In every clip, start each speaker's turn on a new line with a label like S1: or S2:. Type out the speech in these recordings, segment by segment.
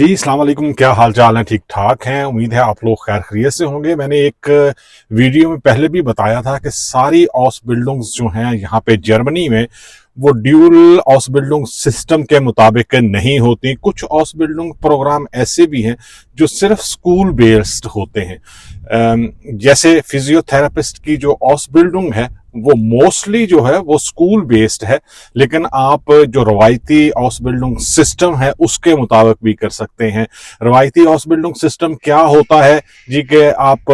S1: जी, अस्सलाम वालेकुम। क्या हाल चाल है? ठीक ठाक हैं। उम्मीद है आप लोग खैर खैरियत से होंगे। मैंने एक वीडियो में पहले भी बताया था कि सारी ऑसबिल्डिंग्स जो हैं यहाँ पे जर्मनी में वो ड्यूल ऑसबिल्डिंग सिस्टम के मुताबिक नहीं होती। कुछ ऑसबिल्डिंग प्रोग्राम ऐसे भी हैं जो सिर्फ स्कूल बेस्ड होते हैं। जैसे फिजियोथेरेपिस्ट की जो ऑसबिल्डिंग है वो मोस्टली जो है वो स्कूल बेस्ड है, लेकिन आप जो रवायती हाउस बिल्डिंग सिस्टम है उसके मुताबिक भी कर सकते हैं। रवायती हाउस बिल्डिंग सिस्टम क्या होता है जी? कि आप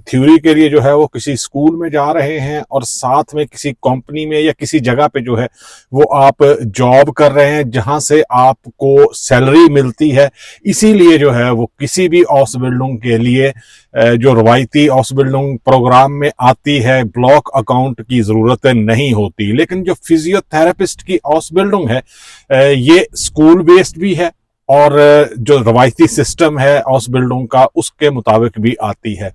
S1: थ्योरी के लिए जो है वो किसी स्कूल में जा रहे हैं और साथ में किसी कंपनी में या किसी जगह पे जो है वो आप जॉब कर रहे हैं जहां से आपको सैलरी मिलती है। इसीलिए जो है वो किसी भी हाउस बिल्डिंग के लिए जो रवायती हाउस बिल्डिंग प्रोग्राम में आती है ब्लॉक अकाउंट की जरूरत नहीं होती। लेकिन जो फिजियोथेरेपिस्ट की हाउस बिल्डिंग है ये स्कूल बेस्ड भी है और जो रवायती सिस्टम है हाउस बिल्डिंग का उसके मुताबिक भी आती है।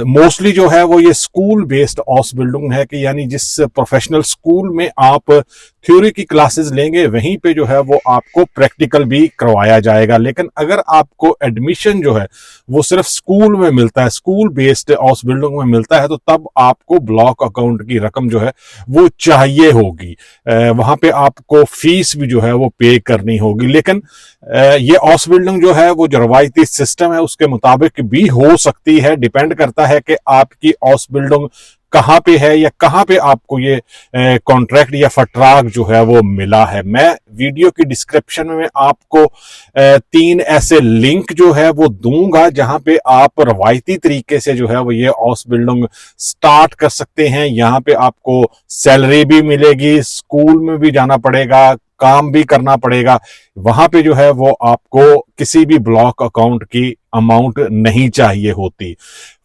S1: मोस्टली जो है वो ये स्कूल बेस्ड हाउस बिल्डिंग है कि यानी जिस प्रोफेशनल स्कूल में आप थ्योरी की क्लासेस लेंगे वहीं पे जो है वो आपको प्रैक्टिकल भी करवाया जाएगा। लेकिन अगर आपको एडमिशन जो है वो सिर्फ स्कूल में मिलता है, स्कूल बेस्ड हाउस बिल्डिंग में मिलता है, तो तब आपको ब्लॉक अकाउंट की रकम जो है वो चाहिए होगी। वहां पे आपको फीस भी जो है वो पे करनी होगी। लेकिन ये हाउस बिल्डिंग जो है वो जो रवायती सिस्टम है उसके मुताबिक भी हो सकती है। डिपेंड करता है कि आपकी हाउस बिल्डिंग कहाँ पे है या कहाँ पे आपको ये कॉन्ट्रैक्ट या फटराग जो है वो मिला है। मैं वीडियो की डिस्क्रिप्शन में आपको 3 ऐसे लिंक जो है वो दूंगा जहां पे आप रवायती तरीके से जो है वो ये हाउस बिल्डिंग स्टार्ट कर सकते हैं। यहाँ पे आपको सैलरी भी मिलेगी, स्कूल में भी जाना पड़ेगा, काम भी करना पड़ेगा। वहां पे जो है वो आपको किसी भी ब्लॉक अकाउंट की अमाउंट नहीं चाहिए होती।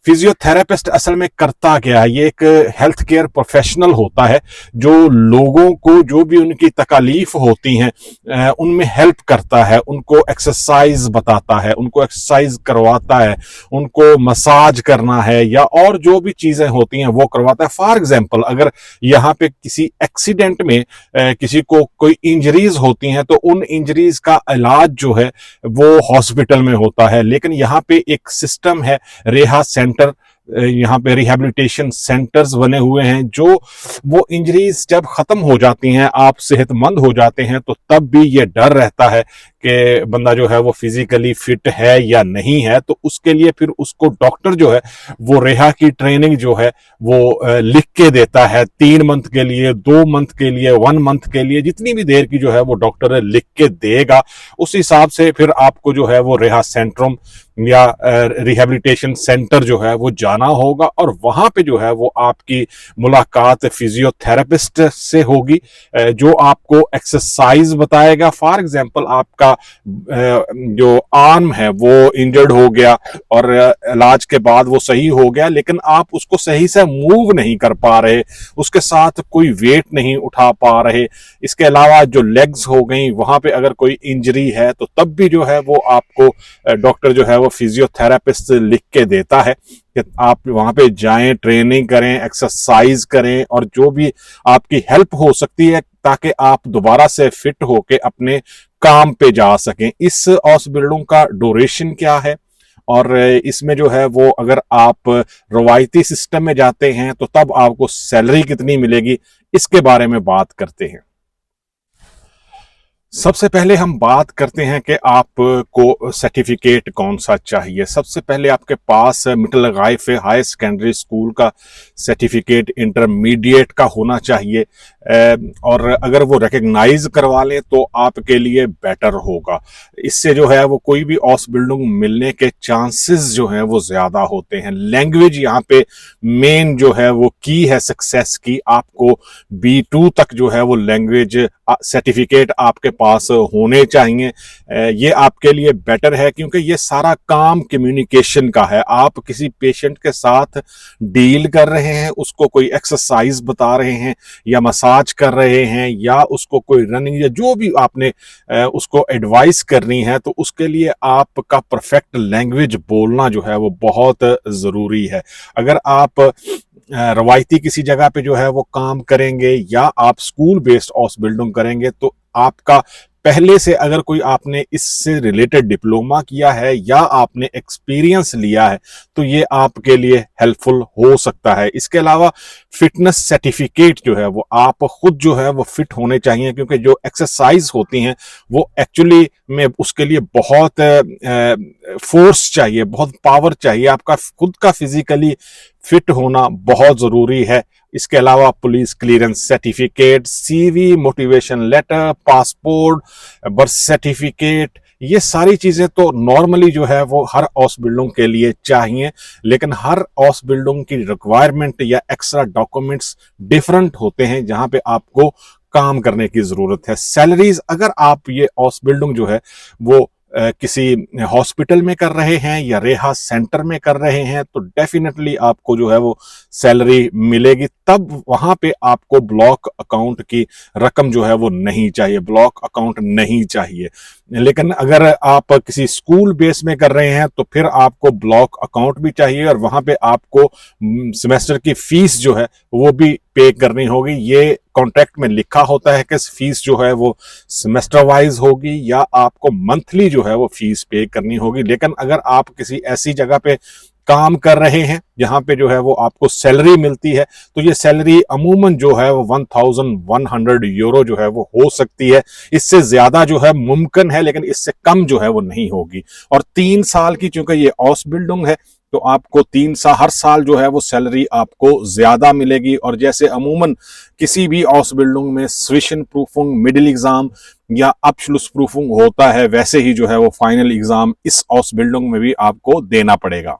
S1: फिजियोथेरेपिस्ट असल में करता क्या है? ये एक हेल्थ केयर प्रोफेशनल होता है जो लोगों को जो भी उनकी तकलीफ होती हैं उनमें हेल्प करता है, उनको एक्सरसाइज बताता है, उनको एक्सरसाइज करवाता है, उनको मसाज करना है या और जो भी चीजें होती हैं वो करवाता है। फॉर एग्जाम्पल अगर यहाँ पे किसी एक्सीडेंट में किसी को कोई इंजरीज होती हैं तो उन इंजरीज का इलाज जो है वो हॉस्पिटल में होता है। लेकिन यहाँ पे एक सिस्टम है, रेहा सेंटर, यहाँ पे रिहैबिलिटेशन सेंटर्स बने हुए हैं। जो वो इंजरीज जब खत्म हो जाती हैं, आप सेहतमंद हो जाते हैं, तो तब भी ये डर रहता है कि बंदा जो है वो फिजिकली फिट है या नहीं है। तो उसके लिए फिर उसको डॉक्टर जो है वो रेहा की ट्रेनिंग जो है वो लिख के देता है। 3 मंथ के लिए, 2 मंथ के लिए, 1 मंथ के लिए, जितनी भी देर की जो है वो डॉक्टर लिख के देगा। उस हिसाब से फिर आपको जो है वो रेहा सेंट्रम या रिहैबिलिटेशन सेंटर जो है वो जाना होगा और वहां पे जो है वो आपकी मुलाकात फिजियोथेरेपिस्ट से होगी जो आपको एक्सरसाइज बताएगा। फॉर एग्जांपल आपका जो आर्म है वो इंजर्ड हो गया और इलाज के बाद वो सही हो गया, लेकिन आप उसको सही से मूव नहीं कर पा रहे, उसके साथ कोई वेट नहीं उठा पा रहे। इसके अलावा जो लेग्स हो गई वहां पे अगर कोई इंजरी है तो तब भी जो है वो आपको डॉक्टर जो है वो फिजियोथेरेपिस्ट लिख के देता है कि आप वहां पे जाएं, ट्रेनिंग करें, एक्सरसाइज करें और जो भी आपकी हेल्प हो सकती है ताकि आप दोबारा से फिट होके अपने काम पे जा सकें। इस हाउस बिल्डिंग का ड्यूरेशन क्या है और इसमें जो है वो अगर आप रवायती सिस्टम में जाते हैं तो तब आपको सैलरी कितनी मिलेगी, इसके बारे में बात करते हैं। सबसे पहले हम बात करते हैं कि आपको सर्टिफिकेट कौन सा चाहिए। सबसे पहले आपके पास मिटलगाइफ हाई सेकेंडरी स्कूल का सर्टिफिकेट इंटरमीडिएट का होना चाहिए और अगर वो रिकग्नाइज करवा लें तो आपके लिए बेटर होगा। इससे जो है वो कोई भी हाउस बिल्डिंग मिलने के चांसेस जो हैं वो ज्यादा होते हैं। लैंग्वेज यहाँ पे मेन जो है वो की है सक्सेस की। आपको B2 तक जो है वो लैंग्वेज सर्टिफिकेट आपके पास होने चाहिए। ये आपके लिए बेटर है क्योंकि ये सारा काम कम्युनिकेशन का है। आप किसी पेशेंट के साथ डील कर रहे हैं, उसको कोई एक्सरसाइज बता रहे हैं या मसाज कर रहे हैं या उसको कोई रनिंग या जो भी आपने उसको एडवाइस करनी है, तो उसके लिए आपका परफेक्ट लैंग्वेज बोलना जो है वो बहुत जरूरी है। अगर आप रवायती किसी जगह पे जो है वो काम करेंगे या आप स्कूल बेस्ड हाउस बिल्डिंग करेंगे तो आपका पहले से अगर कोई आपने इससे रिलेटेड डिप्लोमा किया है या आपने एक्सपीरियंस लिया है तो ये आपके लिए हेल्पफुल हो सकता है। इसके अलावा फिटनेस सर्टिफिकेट जो है वो आप खुद जो है वो फिट होने चाहिए, क्योंकि जो एक्सरसाइज होती हैं वो एक्चुअली में उसके लिए बहुत फोर्स चाहिए, बहुत पावर चाहिए। आपका खुद का फिजिकली फिट होना बहुत जरूरी है। इसके अलावा police clearance certificate, CV, motivation letter, passport, birth certificate, ये सारी चीजें तो नॉर्मली जो है वो हर हाउस बिल्डिंग के लिए चाहिए, लेकिन हर हाउस बिल्डिंग की रिक्वायरमेंट या एक्स्ट्रा डॉक्यूमेंट्स डिफरेंट होते हैं जहां पे आपको काम करने की जरूरत है। सैलरीज, अगर आप ये हाउस बिल्डिंग जो है वो किसी हॉस्पिटल में कर रहे हैं या रेहा सेंटर में कर रहे हैं तो डेफिनेटली आपको जो है वो सैलरी मिलेगी। तब वहां पे आपको ब्लॉक अकाउंट की रकम जो है वो नहीं चाहिए, ब्लॉक अकाउंट नहीं चाहिए। लेकिन अगर आप किसी स्कूल बेस में कर रहे हैं तो फिर आपको ब्लॉक अकाउंट भी चाहिए और वहां पे आपको सेमेस्टर की फीस जो है वो भी पे करनी होगी। ये कॉन्ट्रैक्ट में लिखा होता है कि फीस जो है वो सेमेस्टर वाइज होगी या आपको मंथली जो है वो फीस पे करनी होगी। लेकिन अगर आप किसी ऐसी जगह पे काम कर रहे हैं जहां पे जो है वो आपको सैलरी मिलती है तो ये सैलरी अमूमन जो है वो 1100 यूरो जो है वो हो सकती है। इससे ज्यादा जो है मुमकिन है, लेकिन इससे कम जो है वो नहीं होगी। और 3 साल की चूंकि ये हाउस बिल्डिंग है तो आपको 3 साल, हर साल जो है वो सैलरी आपको ज्यादा मिलेगी। और जैसे अमूमन किसी भी हाउस बिल्डिंग में स्विशन प्रूफिंग, मिडिल एग्जाम या अब्सलूट प्रूफिंग होता है, वैसे ही जो है वो फाइनल एग्जाम इस हाउस बिल्डिंग में भी आपको देना पड़ेगा।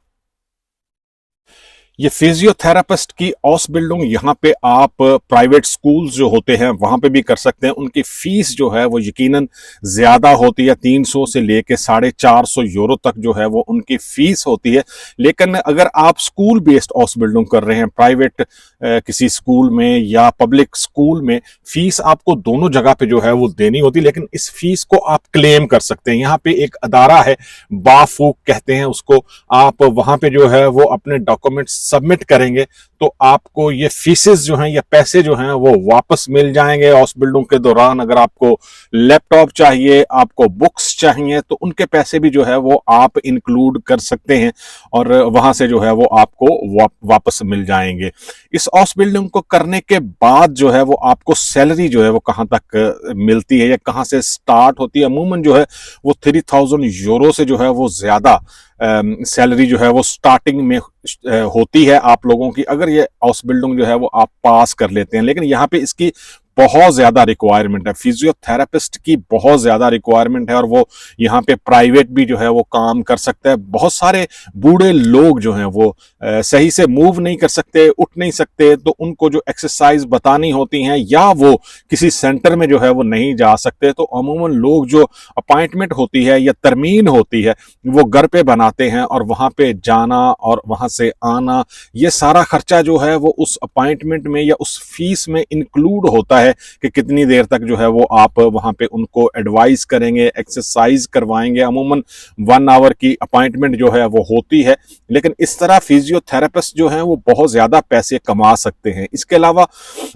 S1: ये फिजियोथेरापिस्ट की हाउस बिल्डिंग, यहाँ पे आप प्राइवेट स्कूल्स जो होते हैं वहां पे भी कर सकते हैं। उनकी फीस जो है वो यकीनन ज्यादा होती है, 300 से लेके 450 यूरो तक जो है वो उनकी फीस होती है। लेकिन अगर आप स्कूल बेस्ड हाउस बिल्डिंग कर रहे हैं, प्राइवेट किसी स्कूल में या पब्लिक स्कूल में, फीस आपको दोनों जगह पे जो है वो देनी होती है, लेकिन इस फीस को आप क्लेम कर सकते हैं। यहाँ पे एक अदारा है, बाफूक कहते हैं उसको, आप वहां पे जो है वो अपने डॉक्यूमेंट्स सबमिट करेंगे तो आपको ये फीसेस जो हैं या पैसे जो हैं वो वापस मिल जाएंगे हाउस बिल्डिंग के दौरान। अगर आपको लैपटॉप चाहिए, आपको बुक्स चाहिए, तो उनके पैसे भी जो है वो आप इंक्लूड कर सकते हैं और वहां से जो है वो आपको वापस मिल जाएंगे। इस हाउस बिल्डिंग को करने के बाद जो है वो आपको सैलरी जो है वो कहां तक मिलती है या कहां से स्टार्ट होती है। अमूमन जो है वो 3000 यूरो से जो है वो ज्यादा सैलरी जो है वो स्टार्टिंग में होती है आप लोगों की, अगर ये हाउस बिल्डिंग जो है वो आप पास कर लेते हैं। लेकिन यहाँ पे इसकी बहुत ज्यादा रिक्वायरमेंट है, फिजियोथेरापिस्ट की बहुत ज्यादा रिक्वायरमेंट है और वो यहाँ पे प्राइवेट भी जो है वो काम कर सकता है। बहुत सारे बूढ़े लोग जो हैं वो सही से मूव नहीं कर सकते, उठ नहीं सकते, तो उनको जो एक्सरसाइज बतानी होती हैं या वो किसी सेंटर में जो है वो नहीं जा सकते, तो अमूमन लोग जो अपॉइंटमेंट होती है या तरमीन होती है वो घर पे बनाते हैं और वहां पे जाना और वहां से आना, ये सारा खर्चा जो है वो उस अपॉइंटमेंट में या उस फीस में इंक्लूड होता है कि कितनी देर तक जो है वो आप वहां पे उनको एडवाइस करेंगे, एक्सरसाइज करवाएंगे। अमूमन 1 आवर की अपॉइंटमेंट जो है वो होती है। लेकिन इस तरह फिजियोथेरेपिस्ट जो हैं वो बहुत ज्यादा पैसे कमा सकते हैं। इसके अलावा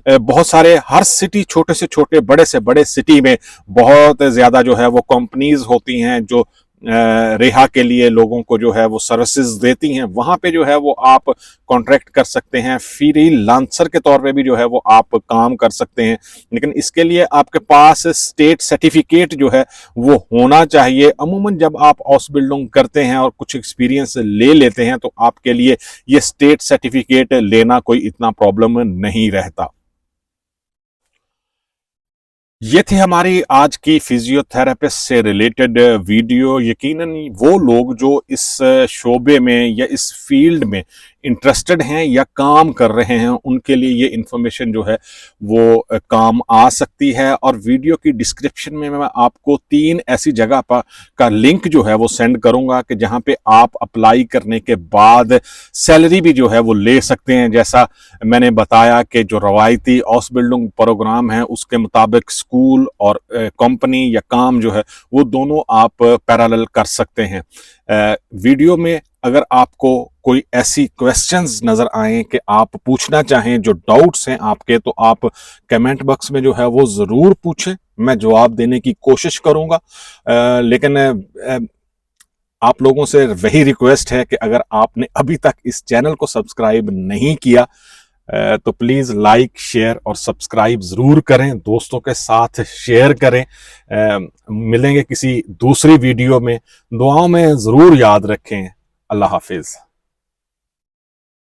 S1: बहुत सारे, हर सिटी, छोटे से छोटे, बड़े से बड़े सिटी में बहुत ज्यादा जो है वो कंपनीज होती हैं जो रेहा के लिए लोगों को जो है वो सर्विसेज देती हैं। वहां पे जो है वो आप कॉन्ट्रैक्ट कर सकते हैं, फ्रीलांसर के तौर पे भी जो है वो आप काम कर सकते हैं। लेकिन इसके लिए आपके पास स्टेट सर्टिफिकेट जो है वो होना चाहिए। अमूमन जब आप हाउस बिल्डिंग करते हैं और कुछ एक्सपीरियंस ले लेते हैं तो आपके लिए ये स्टेट सर्टिफिकेट लेना कोई इतना प्रॉब्लम नहीं रहता। ये थी हमारी आज की फिजियोथेरेपिस्ट से रिलेटेड वीडियो। यकीनन वो लोग जो इस शोबे में या इस फील्ड में इंटरेस्टेड हैं या काम कर रहे हैं उनके लिए ये इंफॉर्मेशन जो है वो काम आ सकती है। और वीडियो की डिस्क्रिप्शन में मैं आपको 3 ऐसी जगह पर का लिंक जो है वो सेंड करूंगा कि जहां पे आप अप्लाई करने के बाद सैलरी भी जो है वो ले सकते हैं। जैसा मैंने बताया कि जो रवायती हाउस बिल्डिंग प्रोग्राम है उसके मुताबिक स्कूल और कंपनी या काम जो है वो दोनों आप पैरेलल कर सकते हैं। वीडियो में अगर आपको कोई ऐसी क्वेश्चंस नजर आए कि आप पूछना चाहें, जो डाउट्स हैं आपके, तो आप कमेंट बॉक्स में जो है वो जरूर पूछें। मैं जवाब देने की कोशिश करूंगा। लेकिन आप लोगों से वही रिक्वेस्ट है कि अगर आपने अभी तक इस चैनल को सब्सक्राइब नहीं किया तो प्लीज़ लाइक शेयर और सब्सक्राइब ज़रूर करें, दोस्तों के साथ शेयर करें। मिलेंगे किसी दूसरी वीडियो में, दुआओं में ज़रूर याद रखें। अल्लाह हाफिज़।